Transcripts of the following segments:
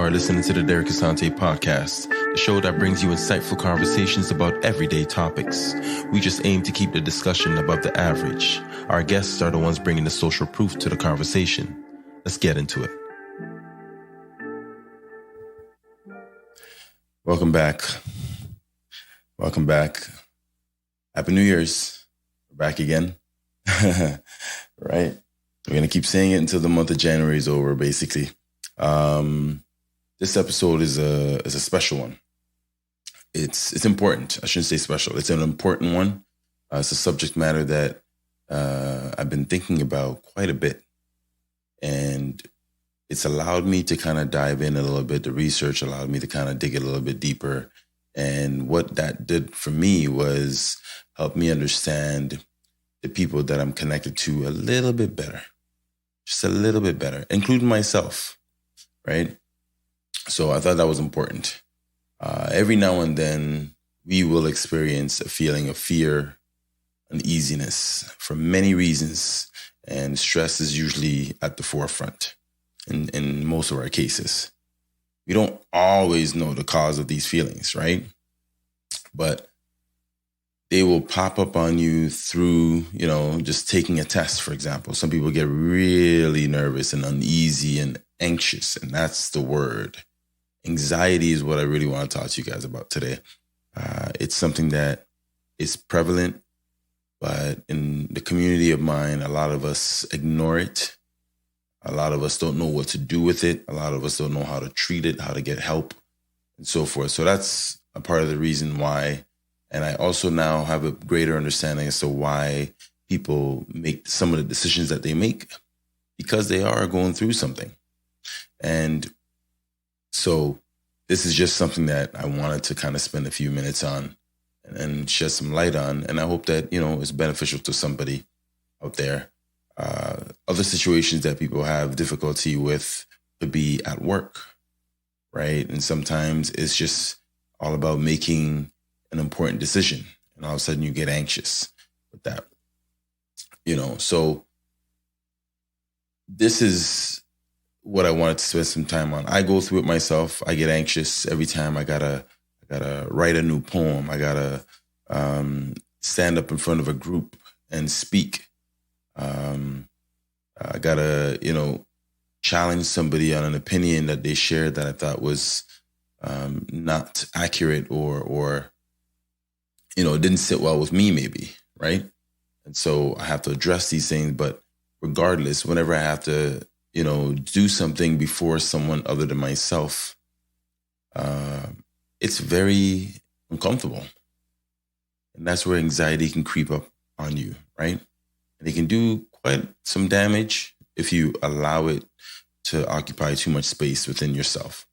are listening to the Derek Asante podcast, the show that brings you insightful conversations about everyday topics. We just aim to keep the discussion above the average. Our guests are the ones bringing the social proof to the conversation. Let's get into it. Welcome back. Welcome back. Happy New Year's. We're back again. Right? We're going to keep saying it until the month of January is over, basically. This episode is a special one. It's important. I shouldn't say special. It's an important one. It's a subject matter that I've been thinking about quite a bit. And it's allowed me to kind of dive in a little bit. The research allowed me to kind of dig a little bit deeper. And what that did for me was help me understand the people that I'm connected to a little bit better. Just a little bit better, including myself, right? So I thought that was important. Every now and then, we will experience a feeling of fear, uneasiness for many reasons. And stress is usually at the forefront in most of our cases. We don't always know the cause of these feelings, right? But they will pop up on you through, just taking a test, for example. Some people get really nervous and uneasy and anxious, and that's the word. Anxiety is what I really want to talk to you guys about today. It's something that is prevalent, but in the community of mine, a lot of us ignore it. A lot of us don't know what to do with it. A lot of us don't know how to treat it, how to get help, and so forth. So that's a part of the reason why. And I also now have a greater understanding as to why people make some of the decisions that they make, because they are going through something. And so this is just something that I wanted to kind of spend a few minutes on and shed some light on. And I hope that, it's beneficial to somebody out there. Other situations that people have difficulty with could be at work, right? And sometimes it's just all about making an important decision, and all of a sudden you get anxious with that. So this is what I wanted to spend some time on. I go through it myself. I get anxious every time I gotta write a new poem. I gotta stand up in front of a group and speak. I gotta, challenge somebody on an opinion that they shared that I thought was not accurate or it didn't sit well with me, maybe, right? And so I have to address these things. But regardless, whenever I have to, do something before someone other than myself, it's very uncomfortable. And that's where anxiety can creep up on you, right? And it can do quite some damage if you allow it to occupy too much space within yourself.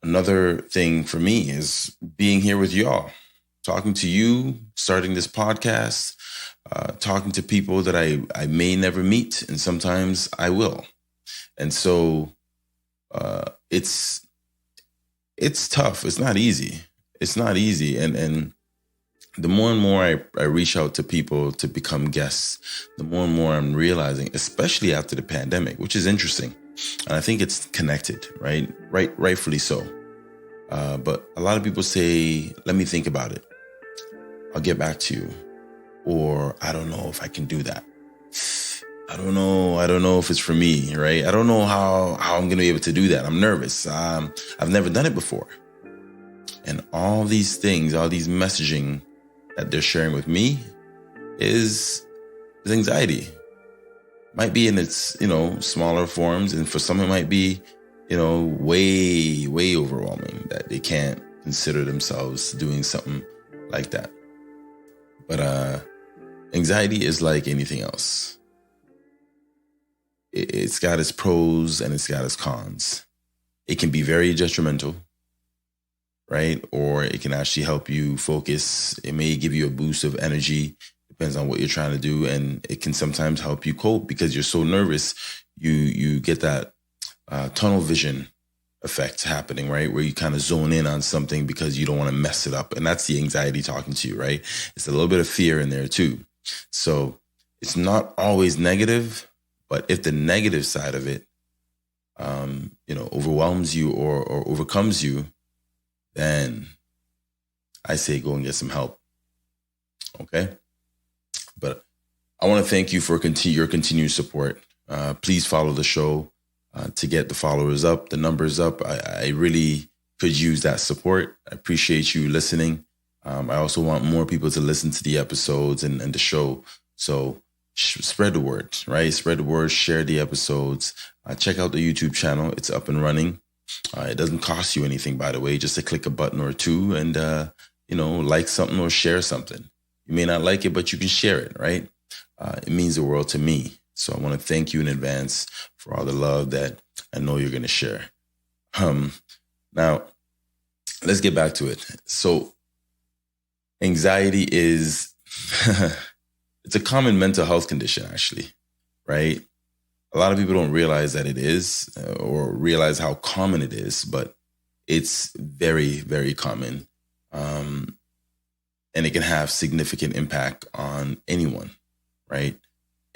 Another thing for me is being here with y'all, talking to you, starting this podcast, talking to people that I may never meet, and sometimes I will. And so it's tough. It's not easy. It's not easy. And the more and more I reach out to people to become guests, the more and more I'm realizing, especially after the pandemic, which is interesting. And I think it's connected, right? Rightfully so. But a lot of people say, let me think about it. I'll get back to you. Or I don't know if I can do that. I don't know if it's for me, right? I don't know how I'm going to be able to do that. I'm nervous. I've never done it before. And all these things, all these messaging that they're sharing with me is anxiety. Might be in its, smaller forms. And for some, it might be, way, way overwhelming that they can't consider themselves doing something like that. But anxiety is like anything else. It's got its pros and it's got its cons. It can be very detrimental, right? Or it can actually help you focus. It may give you a boost of energy. Depends on what you're trying to do. And it can sometimes help you cope because you're so nervous. You get that tunnel vision effect happening, right? Where you kind of zone in on something because you don't want to mess it up. And that's the anxiety talking to you, right? It's a little bit of fear in there too. So it's not always negative, but if the negative side of it overwhelms you or overcomes you, then I say go and get some help. Okay. But I want to thank you for your continued support. Please follow the show to get the followers up, the numbers up. I really could use that support. I appreciate you listening. I also want more people to listen to the episodes and the show. So spread the word, right? Spread the word, share the episodes. Check out the YouTube channel. It's up and running. It doesn't cost you anything, by the way, just to click a button or two and, like something or share something. You may not like it, but you can share it, right? It means the world to me. So I want to thank you in advance for all the love that I know you're going to share. Now, let's get back to it. So anxiety is, it's a common mental health condition, actually, right? A lot of people don't realize that it is or realize how common it is, but it's very, very common. And it can have significant impact on anyone, right?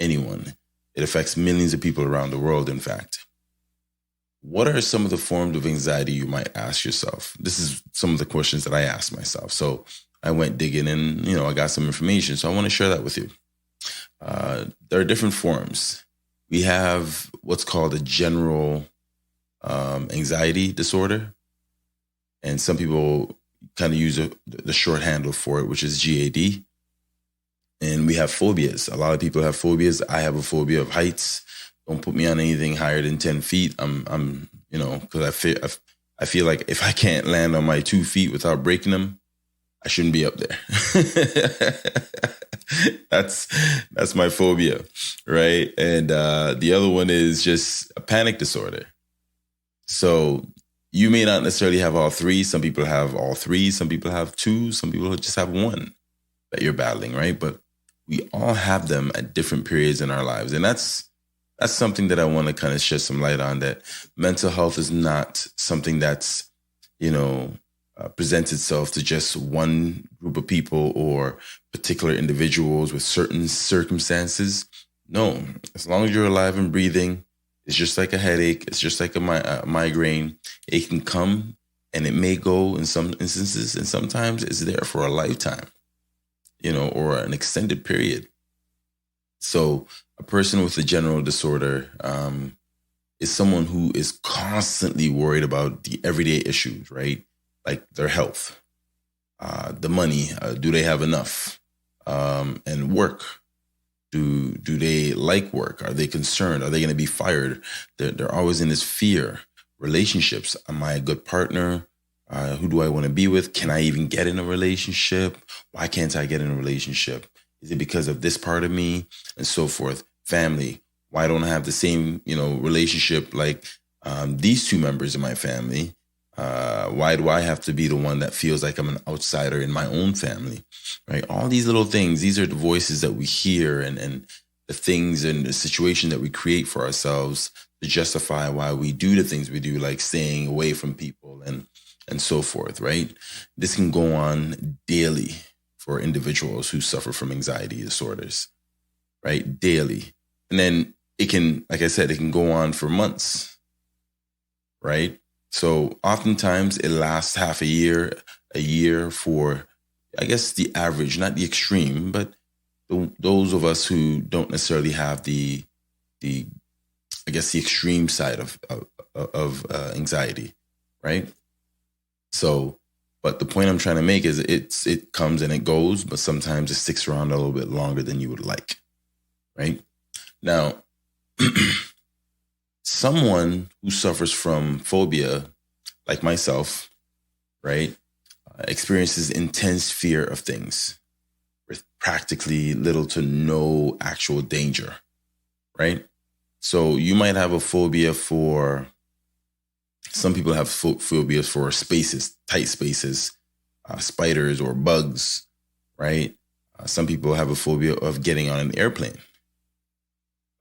Anyone. It affects millions of people around the world, in fact. What are some of the forms of anxiety you might ask yourself? This is some of the questions that I asked myself. So I went digging and, I got some information. So I want to share that with you. There are different forms. We have what's called a general anxiety disorder. And some people kind of use the short handle for it, which is GAD. And we have phobias. A lot of people have phobias. I have a phobia of heights. Don't put me on anything higher than 10 feet. I'm because I feel like if I can't land on my 2 feet without breaking them, I shouldn't be up there. That's my phobia, right? And the other one is just a panic disorder. So you may not necessarily have all three. Some people have all three. Some people have two. Some people just have one that you're battling, right? But we all have them at different periods in our lives. And that's something that I want to kind of shed some light on, that mental health is not something that's, presents itself to just one group of people or particular individuals with certain circumstances. No, as long as you're alive and breathing, it's just like a headache. It's just like a migraine. It can come and it may go in some instances, and sometimes it's there for a lifetime, or an extended period. So a person with a general disorder is someone who is constantly worried about the everyday issues, right? Like their health, the money, do they have enough, and work. Do they like work? Are they concerned? Are they going to be fired? They're always in this fear. Relationships. Am I a good partner? Who do I want to be with? Can I even get in a relationship? Why can't I get in a relationship? Is it because of this part of me? And so forth. Family. Why don't I have the same, relationship like these two members of my family? Why do I have to be the one that feels like I'm an outsider in my own family, right? All these little things, these are the voices that we hear and the things and the situation that we create for ourselves to justify why we do the things we do, like staying away from people and so forth, right? This can go on daily for individuals who suffer from anxiety disorders, right? Daily. And then it can, like I said, it can go on for months, right? So oftentimes it lasts half a year for, I guess, the average, not the extreme, but those of us who don't necessarily have the extreme side of anxiety, right? So, but the point I'm trying to make is it comes and it goes, but sometimes it sticks around a little bit longer than you would like, right? Now, someone who suffers from phobia, like myself, right, experiences intense fear of things with practically little to no actual danger, right? So you might have a phobia for, some people have phobias for spaces, tight spaces, spiders or bugs, right? Some people have a phobia of getting on an airplane.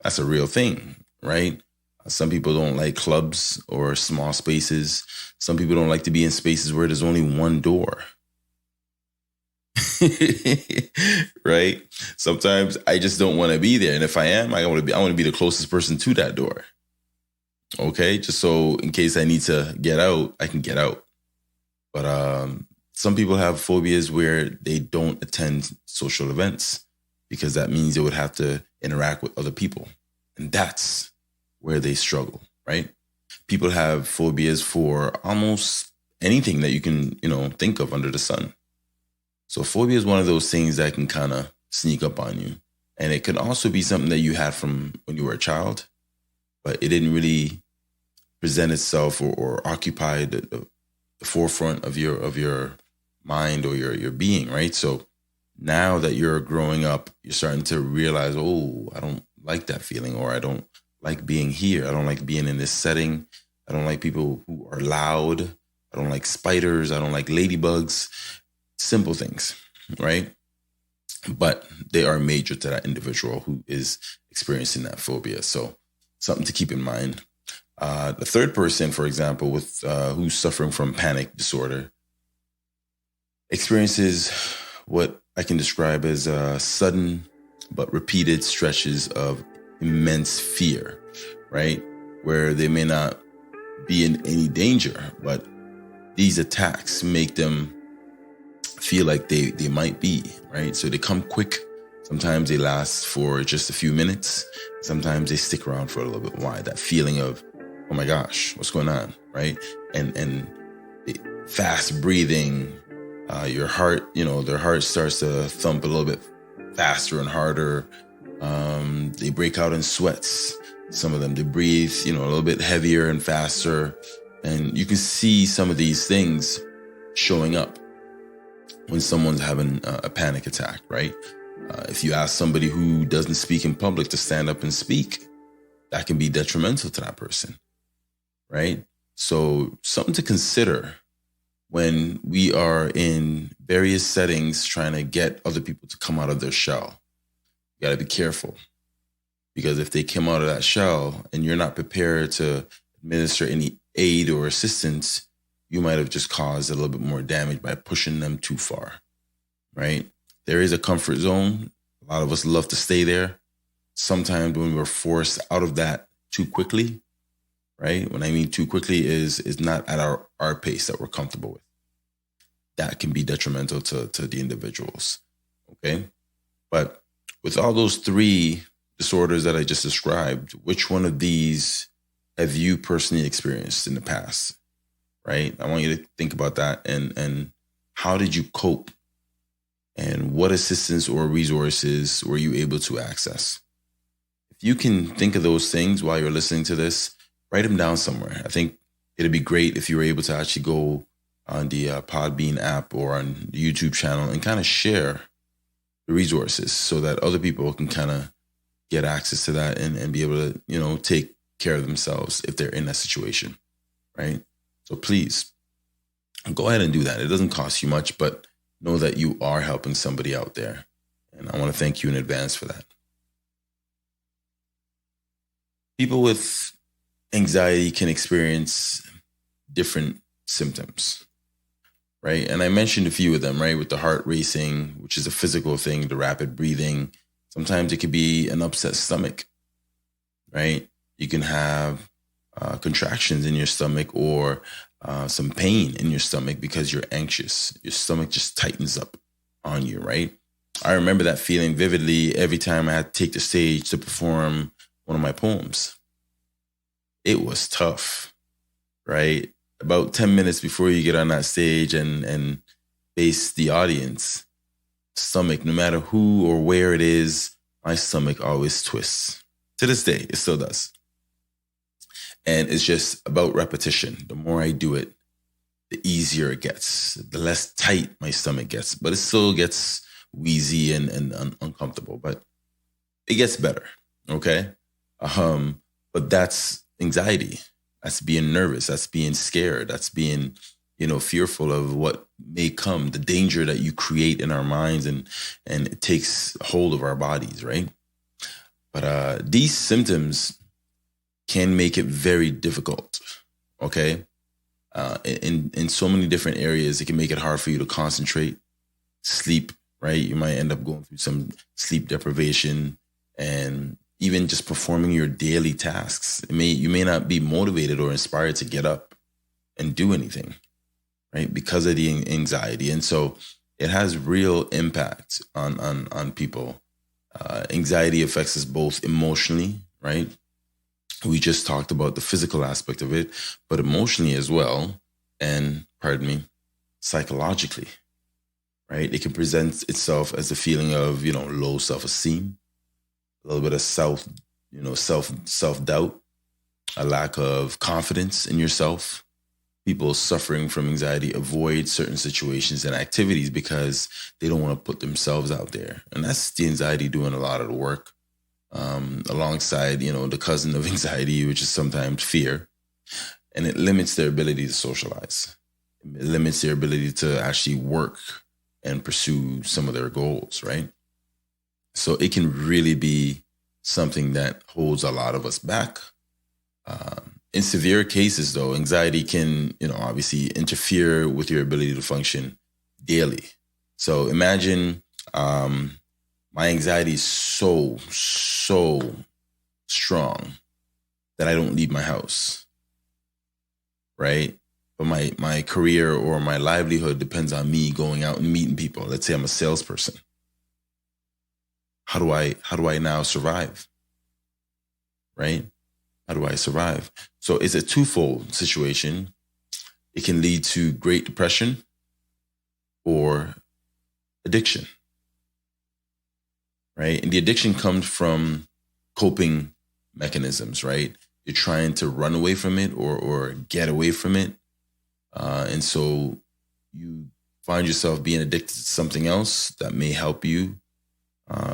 That's a real thing, right? Some people don't like clubs or small spaces. Some people don't like to be in spaces where there's only one door. Right? Sometimes I just don't want to be there. And if I am, I want to be the closest person to that door. Okay, just so in case I need to get out, I can get out. But some people have phobias where they don't attend social events because that means they would have to interact with other people. And that's where they struggle, right? People have phobias for almost anything that you can, think of under the sun. So phobia is one of those things that can kind of sneak up on you. And it can also be something that you had from when you were a child, but it didn't really present itself or occupy the forefront of your mind or your being, right? So now that you're growing up, you're starting to realize, oh, I don't like that feeling, or I don't like being here. I don't like being in this setting. I don't like people who are loud. I don't like spiders. I don't like ladybugs. Simple things, right? But they are major to that individual who is experiencing that phobia. So something to keep in mind. The third person, for example, with who's suffering from panic disorder, experiences what I can describe as sudden but repeated stretches of immense fear, right? Where they may not be in any danger, but these attacks make them feel like they might be, right? So they come quick. Sometimes they last for just a few minutes. Sometimes they stick around for a little bit. Why? That feeling of, oh my gosh, what's going on, right? And fast breathing, your heart, their heart starts to thump a little bit faster and harder. They break out in sweats. Some of them, they breathe, a little bit heavier and faster. And you can see some of these things showing up when someone's having a panic attack, right? If you ask somebody who doesn't speak in public to stand up and speak, that can be detrimental to that person, right? So something to consider when we are in various settings trying to get other people to come out of their shell. You got to be careful, because if they come out of that shell and you're not prepared to administer any aid or assistance, you might have just caused a little bit more damage by pushing them too far, right? There is a comfort zone. A lot of us love to stay there. Sometimes when we're forced out of that too quickly, right? When I mean too quickly is not at our pace that we're comfortable with. That can be detrimental to the individuals, okay? But with all those three disorders that I just described, which one of these have you personally experienced in the past? Right? I want you to think about that and how did you cope? And what assistance or resources were you able to access? If you can think of those things while you're listening to this, write them down somewhere. I think it'd be great if you were able to actually go on the Podbean app or on the YouTube channel and kind of share the resources so that other people can kind of get access to that and be able to, take care of themselves if they're in that situation, right? So please go ahead and do that. It doesn't cost you much, but know that you are helping somebody out there. And I want to thank you in advance for that. People with anxiety can experience different symptoms, right? And I mentioned a few of them, right? With the heart racing, which is a physical thing, the rapid breathing. Sometimes it could be an upset stomach, right? You can have contractions in your stomach or some pain in your stomach because you're anxious. Your stomach just tightens up on you, right? I remember that feeling vividly every time I had to take the stage to perform one of my poems. It was tough, right? About 10 minutes before you get on that stage and face the audience, stomach, no matter who or where it is, my stomach always twists. To this day, it still does. And it's just about repetition. The more I do it, the easier it gets, the less tight my stomach gets, but it still gets wheezy and uncomfortable, but it gets better. Okay. But that's anxiety. That's being nervous. That's being scared. That's being, fearful of what may come, the danger that you create in our minds and it takes hold of our bodies. Right. But these symptoms can make it very difficult, okay? In so many different areas, it can make it hard for you to concentrate, sleep, right? You might end up going through some sleep deprivation, and even just performing your daily tasks. You may not be motivated or inspired to get up and do anything, right? Because of the anxiety. And so it has real impact on people. Anxiety affects us both emotionally, right? We just talked about the physical aspect of it, but emotionally as well. And psychologically, right? It can present itself as a feeling of, low self-esteem, a little bit of self-doubt, a lack of confidence in yourself. People suffering from anxiety avoid certain situations and activities because they don't want to put themselves out there. And that's the anxiety doing a lot of the work, alongside, the cousin of anxiety, which is sometimes fear. And it limits their ability to socialize. It limits their ability to actually work and pursue some of their goals, right? So it can really be something that holds a lot of us back. In severe cases, though, anxiety can, obviously interfere with your ability to function daily. So imagine my anxiety is so strong that I don't leave my house, right? But my career or my livelihood depends on me going out and meeting people. Let's say I'm a salesperson. How do I now survive? Right? How do I survive? So it's a twofold situation. It can lead to Great Depression or addiction, right? And the addiction comes from coping mechanisms, right? You're trying to run away from it or get away from it. And so you find yourself being addicted to something else that may help you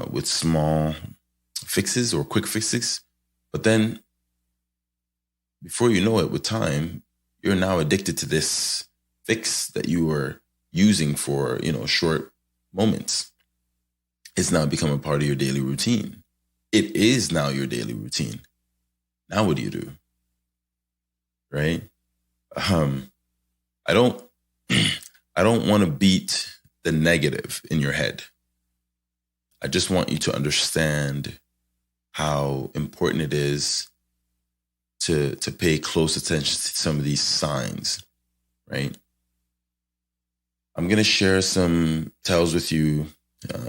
with small fixes or quick fixes. But then before you know it, with time, you're now addicted to this fix that you were using for, short moments. It's now become a part of your daily routine. It is now your daily routine. Now what do you do? Right? I don't want to beat the negative in your head. I just want you to understand how important it is to pay close attention to some of these signs, right? I'm going to share some tells with you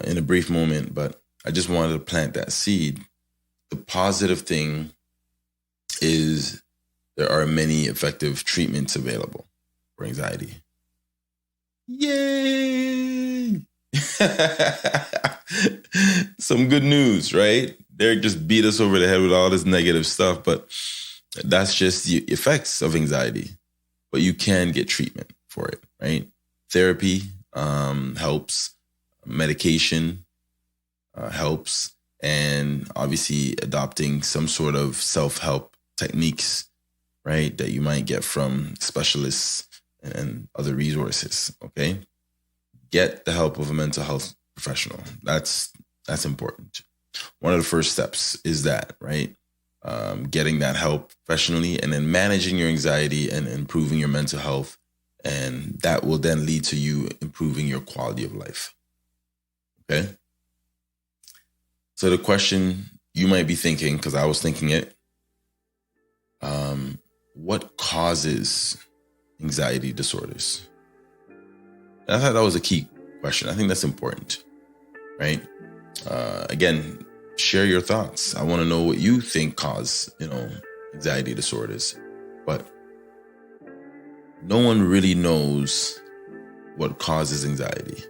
in a brief moment, but I just wanted to plant that seed. The positive thing is there are many effective treatments available for anxiety. Yay! Some good news, right? Derek just beat us over the head with all this negative stuff, but that's just the effects of anxiety. But you can get treatment for it, right? Therapy helps. Medication helps. And obviously adopting some sort of self-help techniques, right, that you might get from specialists and other resources, okay? Get the help of a mental health professional. That's important. One of the first steps is that, right? Getting that help professionally and then managing your anxiety and improving your mental health. And that will then lead to you improving your quality of life. Okay? So the question you might be thinking, because I was thinking it, what causes anxiety disorders? And I thought that was a key question. I think that's important, right? Again, share your thoughts. I want to know what you think cause, anxiety disorders. But no one really knows what causes anxiety.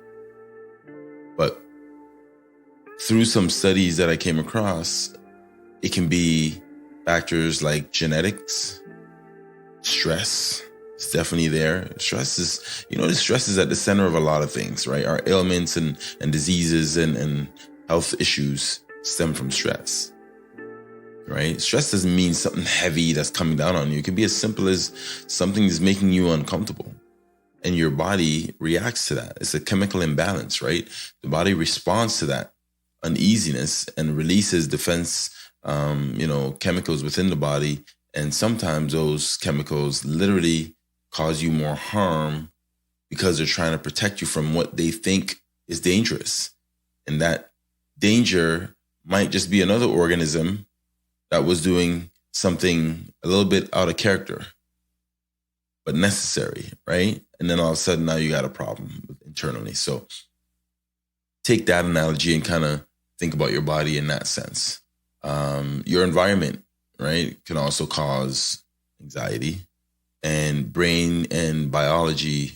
But through some studies that I came across, it can be factors like genetics, stress. It's definitely there. Stress is, stress is at the center of a lot of things, right? Our ailments and diseases and health issues stem from stress, right? Stress doesn't mean something heavy that's coming down on you. It can be as simple as something is making you uncomfortable and your body reacts to that. It's a chemical imbalance, right? The body responds to that uneasiness and releases defense, chemicals within the body. And sometimes those chemicals literally cause you more harm because they're trying to protect you from what they think is dangerous. And that danger might just be another organism that was doing something a little bit out of character, but necessary, right? And then all of a sudden now you got a problem internally. So take that analogy and kind of think about your body in that sense. Your environment, right, can also cause anxiety, and brain and biology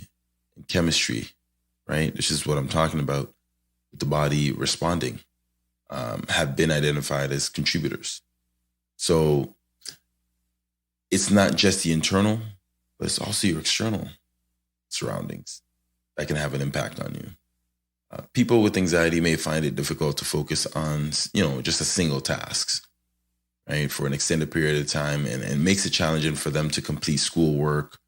and chemistry, right? This is what I'm talking about with the body responding, have been identified as contributors. So it's not just the internal, but it's also your external surroundings that can have an impact on you. People with anxiety may find it difficult to focus on, just a single task, right, for an extended period of time, and makes it challenging for them to complete schoolwork,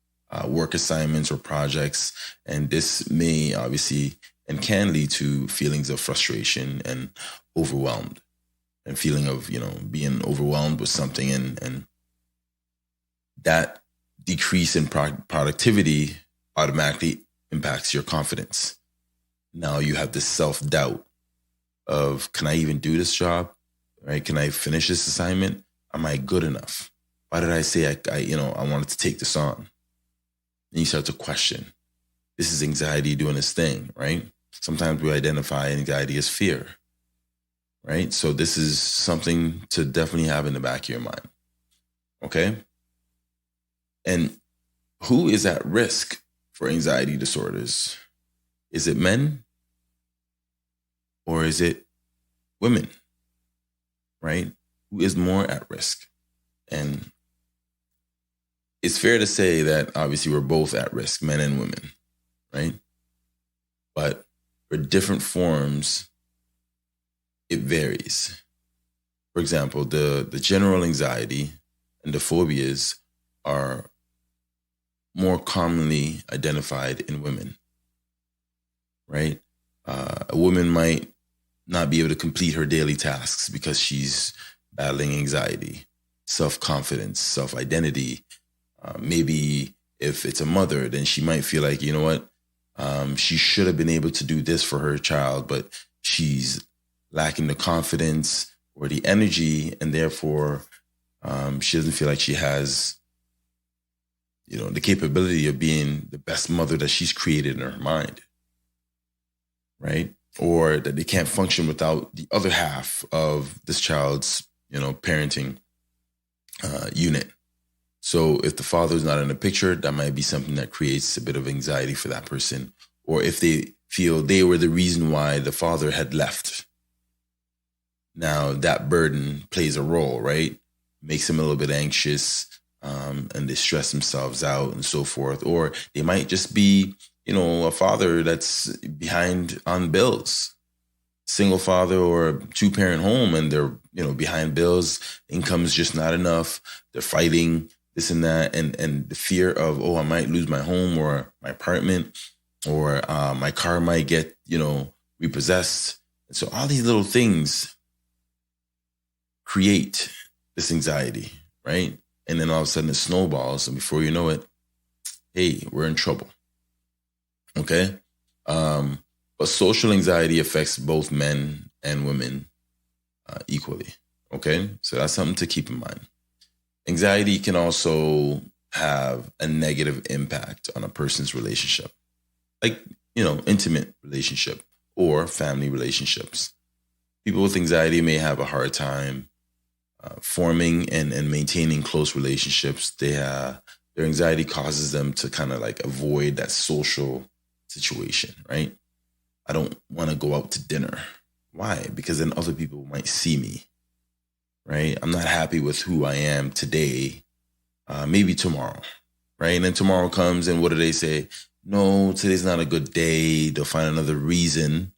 work assignments, or projects. And this may obviously and can lead to feelings of frustration and overwhelmed, and feeling of, being overwhelmed with something, and that decrease in productivity automatically impacts your confidence. Now you have this self-doubt of, can I even do this job? Right? Can I finish this assignment? Am I good enough? Why did I say I wanted to take this on? And you start to question. This is anxiety doing its thing, right? Sometimes we identify anxiety as fear, right? So this is something to definitely have in the back of your mind, okay? And who is at risk for anxiety disorders? Is it men or is it women, right? Who is more at risk? And it's fair to say that obviously we're both at risk, men and women, right? But for different forms, it varies. For example, the general anxiety and the phobias are more commonly identified in women, right? A woman might not be able to complete her daily tasks because she's battling anxiety, self-confidence, self-identity. Maybe if it's a mother, then she might feel like, she should have been able to do this for her child, but she's lacking the confidence or the energy, and therefore she doesn't feel like she has, the capability of being the best mother that she's created in her mind, right? Or that they can't function without the other half of this child's, parenting unit. So if the father's not in the picture, that might be something that creates a bit of anxiety for that person. Or if they feel they were the reason why the father had left. Now that burden plays a role, right? Makes them a little bit anxious, and they stress themselves out and so forth. Or they might just be, a father that's behind on bills, single father or a two-parent home, and they're, behind bills, income's just not enough. They're fighting this and that, and the fear of, I might lose my home or my apartment, or my car might get, repossessed. And so all these little things create this anxiety, right? And then all of a sudden it snowballs, and before you know it, hey, we're in trouble. Okay? But social anxiety affects both men and women equally. Okay? So that's something to keep in mind. Anxiety can also have a negative impact on a person's relationship, like, intimate relationship or family relationships. People with anxiety may have a hard time forming and maintaining close relationships. Their anxiety causes them to kind of like avoid that social situation, right? I don't want to go out to dinner. Why? Because then other people might see me, right? I'm not happy with who I am today, maybe tomorrow, right? And then tomorrow comes, and what do they say? No, today's not a good day. They'll find another reason,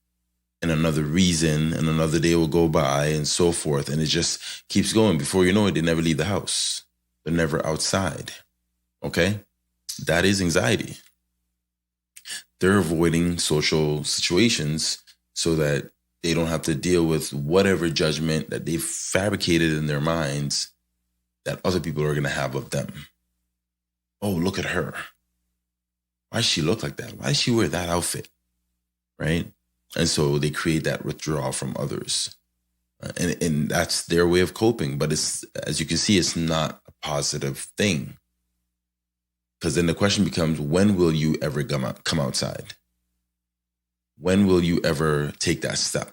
and another reason, and another day will go by, and so forth. And it just keeps going. Before you know it, they never leave the house. They're never outside, okay? That is anxiety. They're avoiding social situations so that they don't have to deal with whatever judgment that they've fabricated in their minds that other people are going to have of them. Oh, look at her. Why does she look like that? Why does she wear that outfit? Right? And so they create that withdrawal from others. And that's their way of coping. But it's, as you can see, it's not a positive thing. Because then the question becomes, when will you ever come outside? When will you ever take that step?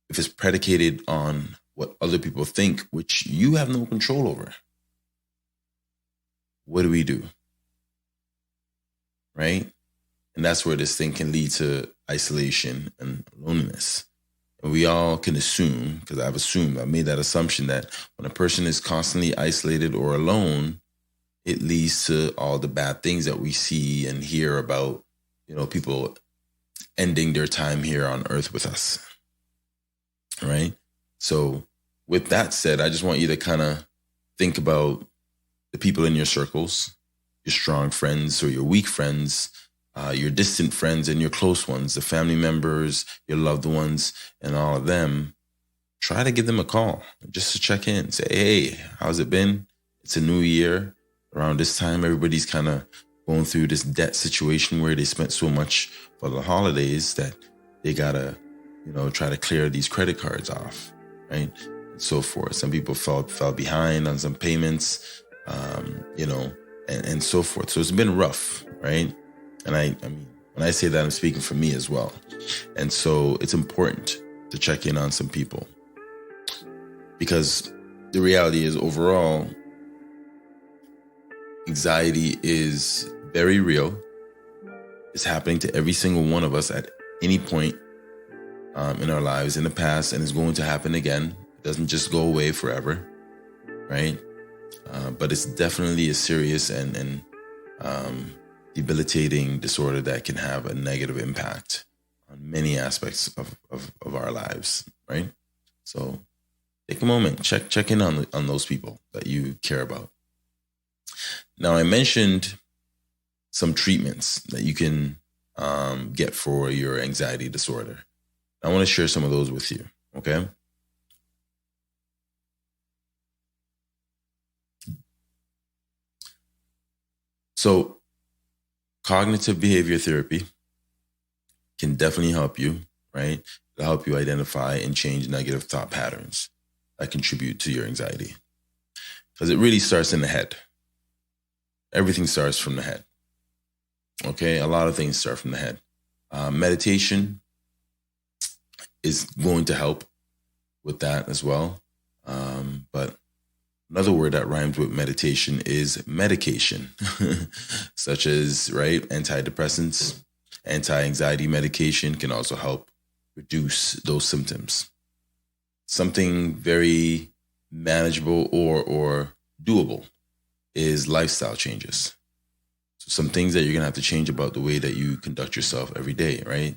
If it's predicated on what other people think, which you have no control over, what do we do? Right? And that's where this thing can lead to isolation and loneliness. And we all can assume, because I've made that assumption, that when a person is constantly isolated or alone, it leads to all the bad things that we see and hear about, people ending their time here on earth with us. Right? So with that said, I just want you to kind of think about the people in your circles, your strong friends or your weak friends, your distant friends and your close ones, the family members, your loved ones, and all of them. Try to give them a call just to check in. Say, hey, how's it been? It's a new year. Around this time, everybody's kind of going through this debt situation where they spent so much for the holidays that they got to, try to clear these credit cards off, right? And so forth. Some people fell behind on some payments, and so forth. So it's been rough, right? And I mean, when I say that, I'm speaking for me as well. And so it's important to check in on some people, because the reality is, overall, anxiety is very real. It's happening to every single one of us at any point in our lives in the past, and it's going to happen again. It doesn't just go away forever, right? But it's definitely a serious and debilitating disorder that can have a negative impact on many aspects of our lives, right? So take a moment, check in on those people that you care about. Now, I mentioned some treatments that you can get for your anxiety disorder. I want to share some of those with you, okay? So, cognitive behavior therapy can definitely help you, right? It'll help you identify and change negative thought patterns that contribute to your anxiety. Because it really starts in the head. Everything starts from the head. Okay, a lot of things start from the head. Meditation is going to help with that as well. But another word that rhymes with meditation is medication, such as, right, antidepressants, anti-anxiety medication can also help reduce those symptoms. Something very manageable or doable is lifestyle changes. So some things that you're going to have to change about the way that you conduct yourself every day, right?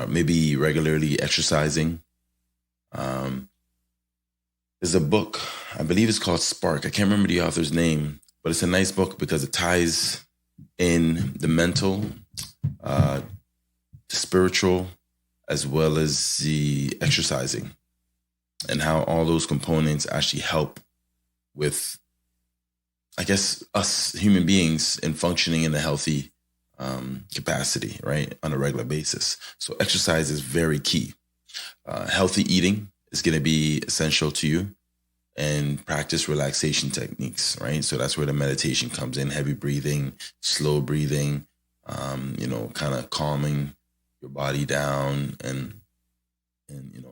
Maybe regularly exercising. There's a book, I believe it's called Spark. I can't remember the author's name, but it's a nice book because it ties in the mental, the spiritual, as well as the exercising, and how all those components actually help with, I guess, us human beings in functioning in a healthy capacity, right, on a regular basis. So exercise is very key. Healthy eating is going to be essential to you, and practice relaxation techniques, right? So that's where the meditation comes in, heavy breathing, slow breathing, kind of calming your body down and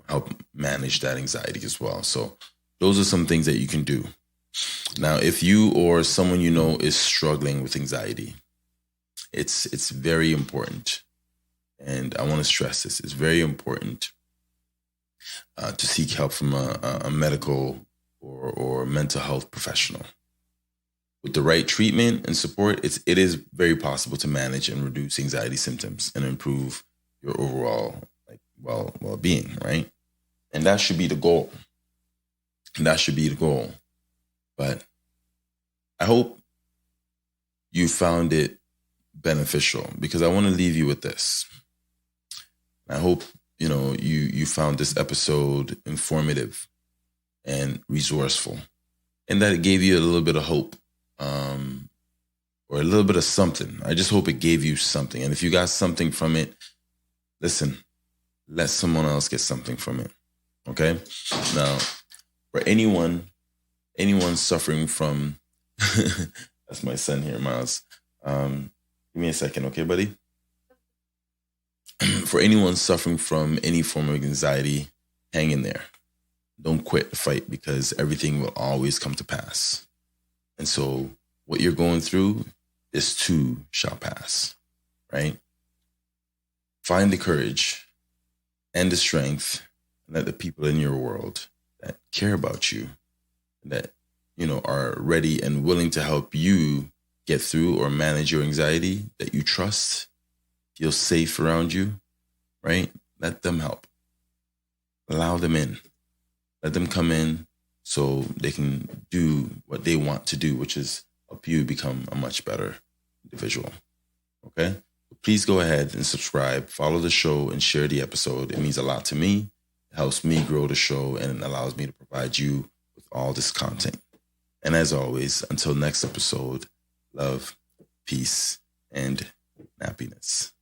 help manage that anxiety as well. So those are some things that you can do. Now, if you or someone you know is struggling with anxiety, it's very important. And I want to stress this. It's very important to seek help from a medical or mental health professional. With the right treatment and support, it is very possible to manage and reduce anxiety symptoms and improve your overall well-being, right? And that should be the goal. But I hope you found it beneficial, because I want to leave you with this. I hope you found this episode informative and resourceful, and that it gave you a little bit of hope, or a little bit of something. I just hope it gave you something. And if you got something from it, listen, let someone else get something from it. Okay. Now, for anyone suffering from, that's my son here, Miles. Give me a second, okay, buddy? For anyone suffering from any form of anxiety, hang in there. Don't quit the fight, because everything will always come to pass. And so what you're going through, this too shall pass, right? Find the courage and the strength that the people in your world that care about you, that, are ready and willing to help you get through or manage your anxiety, that you trust, feel safe around you, right? Let them help. Allow them in. Let them come in so they can do what they want to do, which is help you become a much better individual. Okay? Please go ahead and subscribe, follow the show, and share the episode. It means a lot to me. It helps me grow the show, and it allows me to provide you with all this content. And as always, until next episode, love, peace, and happiness.